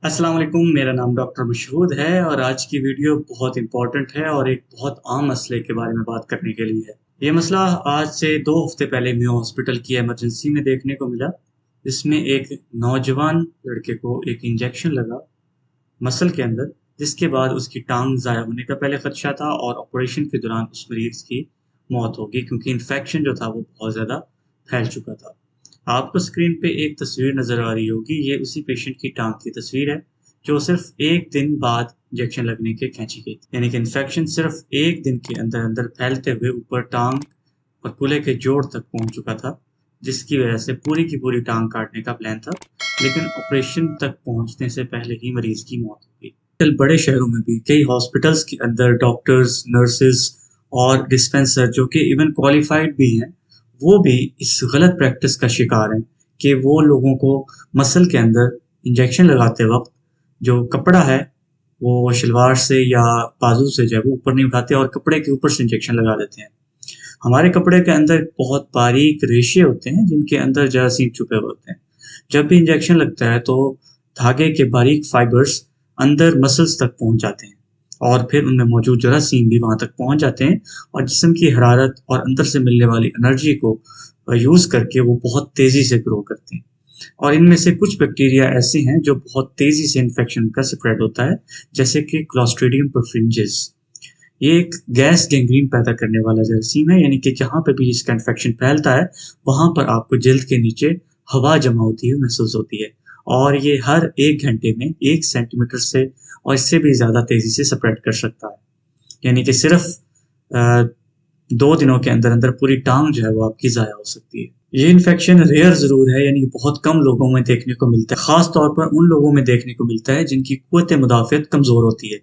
अस्सलाम वालेकुम, मेरा नाम डॉक्टर मशहूद है और आज की वीडियो बहुत इम्पोर्टेंट है और एक बहुत आम मसले के बारे में बात करने के लिए है। ये मसला आज से 2 हफ्ते पहले मेयो हॉस्पिटल की इमरजेंसी में देखने को मिला, जिसमें एक नौजवान लड़के को एक इंजेक्शन लगा मसल के अंदर, जिसके बाद उसकी टाँग ज़ाया होने का पहले खदशा था और ऑपरेशन के दौरान उस मरीज़ की मौत हो गई क्योंकि इन्फेक्शन जो था वो बहुत ज़्यादा फैल चुका था। आपको स्क्रीन पे एक तस्वीर नज़र आ रही होगी, ये उसी पेशेंट की टाँग की तस्वीर है, जो सिर्फ़ 1 दिन बाद इंजेक्शन लगने के खींची गई थी। यानी कि इन्फेक्शन सिर्फ़ 1 दिन के अंदर-अंदर फैलते हुए ऊपर टाँग और कूल्हे के जोड़ तक पहुँच चुका था, जिसकी वजह से पूरी की पूरी टाँग काटने का प्लान था, लेकिन ऑपरेशन तक पहुँचने से पहले ही मरीज़ की मौत हो गई। आजकल बड़े शहरों में भी कई हॉस्पिटल्स के अंदर डॉक्टर्स, नर्सेज़ और डिस्पेंसर जो कि इवन क्वालिफ़ाइड भी हैं, वो भी इस गलत प्रैक्टिस का शिकार हैं कि वो लोगों को मसल के अंदर इंजेक्शन लगाते वक़्त जो कपड़ा है, वो शलवार से या बाजू से जो है वो ऊपर नहीं उठाते और कपड़े के ऊपर से इंजेक्शन लगा देते हैं। हमारे कपड़े के अंदर बहुत बारीक रेशे होते हैं जिनके अंदर जरासीम छुपे हुए होते हैं। जब भी इंजेक्शन लगता है तो धागे के बारीक फाइबर्स अंदर मसल्स तक पहुंच जाते हैं और फिर उनमें मौजूद जरासीम भी वहां तक पहुंच जाते हैं और जिस्म की हरारत और अंदर से मिलने वाली एनर्जी को यूज करके वो बहुत तेजी से ग्रो करते हैं। और इनमें से कुछ बैक्टीरिया ऐसे हैं जो बहुत तेजी से इन्फेक्शन का स्प्रेड होता है, जैसे कि क्लॉस्ट्रीडियम परफिंजेस। ये एक गैस गैंग्रीन पैदा करने वाला जरासीम है, यानी कि जहाँ पे भी इसका इन्फेक्शन फैलता है, वहाँ पर आपको जल्द के नीचे हवा जमा होती हुई महसूस होती है और ये हर 1 घंटे में 1 सेंटीमीटर से और इससे भी ज़्यादा तेज़ी से स्प्रेड कर सकता है। यानी कि सिर्फ़ 2 दिनों के अंदर-अंदर पूरी टाँग जो है वो आपकी ज़ाया हो सकती है। ये इन्फेक्शन रेयर ज़रूर है, यानी कि बहुत कम लोगों में देखने को मिलता है, ख़ास तौर पर उन लोगों में देखने को मिलता है जिनकी क़ुव्वत मुदाफ़ियत कमज़ोर होती है।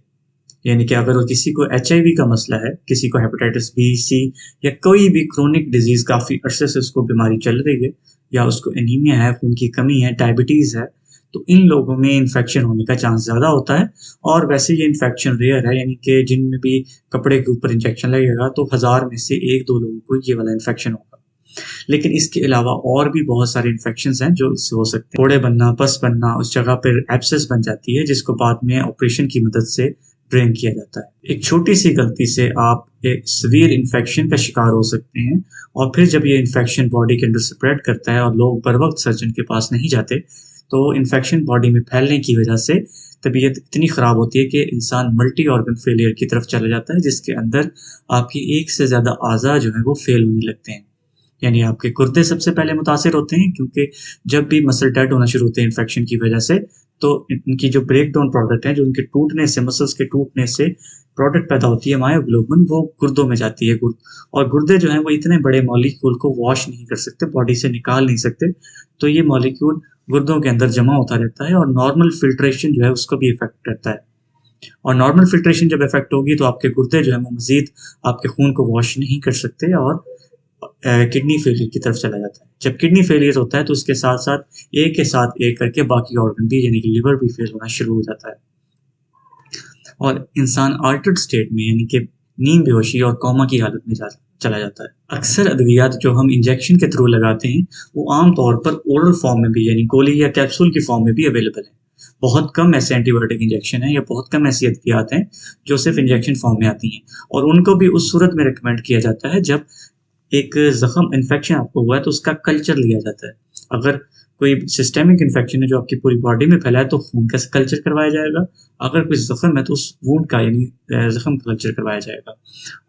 यानी कि अगर किसी को एचआईवी का मसला है, किसी को हेपेटाइटिस बी, सी या कोई भी क्रोनिक डिजीज़ काफ़ी अरसे से उसको बीमारी चल रही है या उसको एनीमिया है, खून की कमी है, डायबिटीज़ है, तो इन लोगों में इन्फेक्शन होने का चांस ज़्यादा होता है और वैसे ये इन्फेक्शन रेयर है, यानी कि जिनमें भी कपड़े के ऊपर इंजेक्शन लगेगा तो 1000 में से 1-2 लोगों को ये वाला इन्फेक्शन होगा। लेकिन इसके अलावा और भी बहुत सारे इन्फेक्शंस हैं जो इससे हो सकते हैं। फोड़े बनना, पस बनना, उस जगह पर एब्सेस बन जाती है जिसको बाद में ऑपरेशन की मदद से ड्रेन किया जाता है। एक छोटी-सी गलती से आप एक सीवियर इन्फेक्शन का शिकार हो सकते हैं और फिर जब ये इन्फेक्शन बॉडी के अंदर स्प्रेड करता है और लोग बर वक़्त सर्जन के पास नहीं जाते, तो इन्फेक्शन बॉडी में फैलने की वजह से तबीयत इतनी ख़राब होती है कि इंसान मल्टी ऑर्गन फेलियर की तरफ चला जाता है, जिसके अंदर आपकी एक से ज़्यादा अज़ा जो हैं वो फ़ेल होने लगते हैं। यानी आपके गुर्दे सबसे पहले मुतासिर होते हैं क्योंकि जब भी मसल डेड होना शुरू होते हैं इन्फेक्शन की वजह से, तो इनकी जो ब्रेक डाउन प्रोडक्ट है, जो उनके टूटने से, मसल्स के टूटने से प्रोडक्ट पैदा होती है मायोग्लोबिन, वो गुर्दों में जाती है। और गुर्दे जो हैं वो इतने बड़े मॉलिक्यूल को वॉश नहीं कर सकते, बॉडी से निकाल नहीं सकते, तो ये मॉलिक्यूल गुर्दों के अंदर जमा होता रहता है और नॉर्मल फिल्ट्रेशन जो है उसको भी इफेक्ट करता है। और नॉर्मल फिल्ट्रेशन जब इफेक्ट होगी तो आपके गुर्दे जो है वो मजीद आपके खून को वॉश नहीं कर सकते और किडनी फेलियर की तरफ चला जाता है। जब किडनी फेलियर होता है तो उसके साथ-साथ एक के साथ एक करके बाकी ऑर्गन भी, यानी कि लिवर भी फेल होना शुरू हो जाता है और इंसान अल्टर्ड स्टेट में, यानी कि नींद बेहोशी और कोमा की हालत में चला जाता है। अक्सर अद्वियात जो हम इंजेक्शन के थ्रू लगाते हैं वो आम तौर पर ओरल फॉर्म में भी, यानी गोली या कैप्सूल की फॉर्म में भी अवेलेबल है। बहुत कम ऐसे एंटीबायोटिक इंजेक्शन हैं या बहुत कम ऐसी अद्वियात हैं जो सिर्फ इंजेक्शन फॉर्म में आती हैं और उनको भी उस सूरत में रिकमेंड किया जाता है जब एक ज़ख्म इन्फेक्शन आपको हुआ है तो उसका कल्चर लिया जाता है। अगर कोई सिस्टेमिक इन्फेक्शन है जो आपकी पूरी बॉडी में फैला है तो खून का कल्चर करवाया जाएगा। अगर कोई ज़ख्म है तो उस वुंड का, यानी ज़ख्म का कल्चर करवाया जाएगा।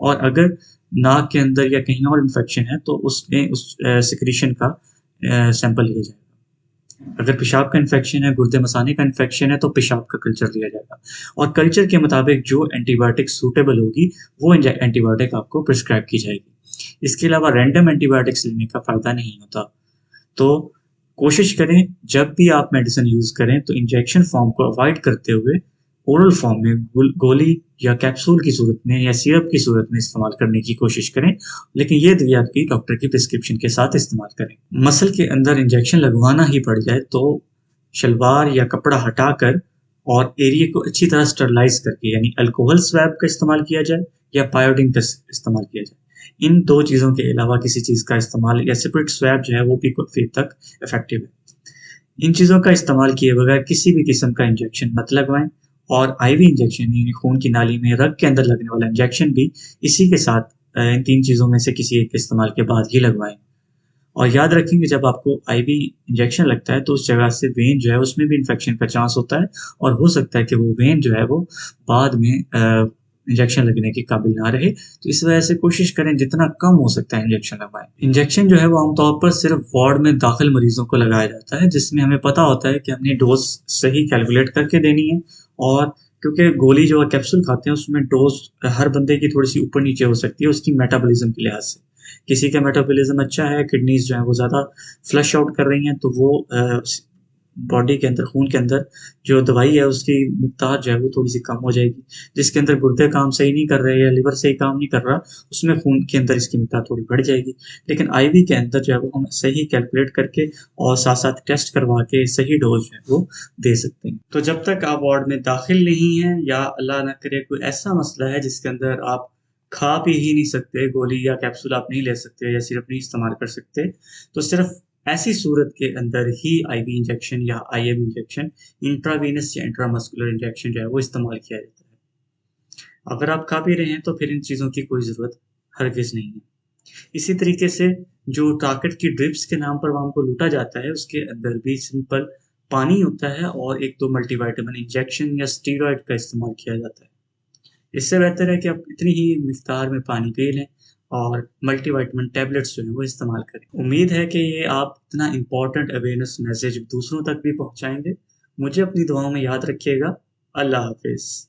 और अगर नाक के अंदर या कहीं और इन्फेक्शन है तो उसमें उस सिक्रीशन का सैंपल लिया जाएगा। अगर पेशाब का इन्फेक्शन है, गुर्दे मसाने का इन्फेक्शन है तो पेशाब का कल्चर लिया जाएगा और कल्चर के मुताबिक जो एंटीबायोटिक सूटेबल होगी वो एंटीबायोटिक आपको प्रिस्क्राइब की जाएगी। इसके अलावा रैंडम एंटीबायोटिक्स लेने का फ़ायदा नहीं होता। तो कोशिश करें जब भी आप मेडिसिन यूज़ करें तो इंजेक्शन फॉर्म को अवॉइड करते हुए ओरल फॉर्म में गोली या कैप्सूल की सूरत में या सिरप की सूरत में इस्तेमाल करने की कोशिश करें, लेकिन ये दवाई आपकी डॉक्टर की प्रिस्क्रिप्शन के साथ इस्तेमाल करें। मसल के अंदर इंजेक्शन लगवाना ही पड़ जाए तो शलवार या कपड़ा हटाकर और एरिया को अच्छी तरह स्टरलाइज करके, यानी अल्कोहल स्वैब का इस्तेमाल किया जाए या पायोडीन का इस्तेमाल किया जाए। इन 2 चीज़ों के अलावा किसी चीज़ का इस्तेमाल या सेपरेट स्वैब जो है वो भी काफ़ी हद तक इफेक्टिव है। इन चीज़ों का इस्तेमाल किए बगैर किसी भी किस्म का इंजेक्शन मत लगवाएं, और आईवी इंजेक्शन यानी खून की नाली में रग के अंदर लगने वाला इंजेक्शन भी इसी के साथ इन 3 चीज़ों में से किसी एक के इस्तेमाल के बाद ही लगवाएं। और याद रखें कि जब आपको आईवी इंजेक्शन लगता है तो उस जगह से वेन जो है उसमें भी इन्फेक्शन का चांस होता है, और हो सकता है कि वो वेन जो है वो बाद में इंजेक्शन लगने के काबिल ना रहे। तो इस वजह से कोशिश करें जितना कम हो सकता है इंजेक्शन लगवाएं। इंजेक्शन जो है वो आमतौर पर सिर्फ वार्ड में दाखिल मरीजों को लगाया जाता है, जिसमें हमें पता होता है कि हमने डोज सही कैलकुलेट करके देनी है। और क्योंकि गोली जो है कैप्सूल खाते हैं उसमें डोज हर बंदे की थोड़ी सी ऊपर नीचे हो सकती है उसकी मेटाबॉलिज्म के लिहाज से। किसी का मेटाबॉलिज्म अच्छा है, किडनीज जो है वो ज़्यादा फ्लश आउट कर रही हैं, तो वो बॉडी के अंदर, खून के अंदर जो दवाई है उसकी मिकदार जो है वो थोड़ी सी कम हो जाएगी। जिसके अंदर गुर्दे काम सही नहीं कर रहे या लिवर सही काम नहीं कर रहा, उसमें खून के अंदर इसकी मिकदार थोड़ी बढ़ जाएगी। लेकिन आईवी के अंदर जो है वो हम सही कैलकुलेट करके और साथ साथ टेस्ट करवा के सही डोज जो है वो दे सकते हैं। तो जब तक आप वार्ड में दाखिल नहीं हैं या अल्लाह ना करे कोई ऐसा मसला है जिसके अंदर आप खा पी ही नहीं सकते, गोली या कैप्सूल आप नहीं ले सकते या सिर्फ नहीं इस्तेमाल कर सकते, तो सिर्फ ऐसी सूरत के अंदर ही आईवी इंजेक्शन या आईएम इंजेक्शन, इंट्रावीनस या इंट्रामस्कुलर इंजेक्शन जो है वो इस्तेमाल किया जाता है। अगर आप खा पी रहे हैं तो फिर इन चीज़ों की कोई ज़रूरत हरगिज़ नहीं है। इसी तरीके से जो टारगेट की ड्रिप्स के नाम पर वाम को लूटा जाता है उसके अंदर भी सिंपल पानी होता है और 1-2 मल्टीविटामिन इंजेक्शन या स्टेरॉइड का इस्तेमाल किया जाता है। इससे बेहतर है कि आप इतनी ही मिक़दार में पानी पी लें और मल्टीविटामिन टैबलेट्स जो हैं वो इस्तेमाल करें। उम्मीद है कि ये आप इतना इम्पोर्टेंट अवेयरनेस मैसेज दूसरों तक भी पहुँचाएँगे। मुझे अपनी दुआओं में याद रखिएगा। अल्लाह हाफ़िज़।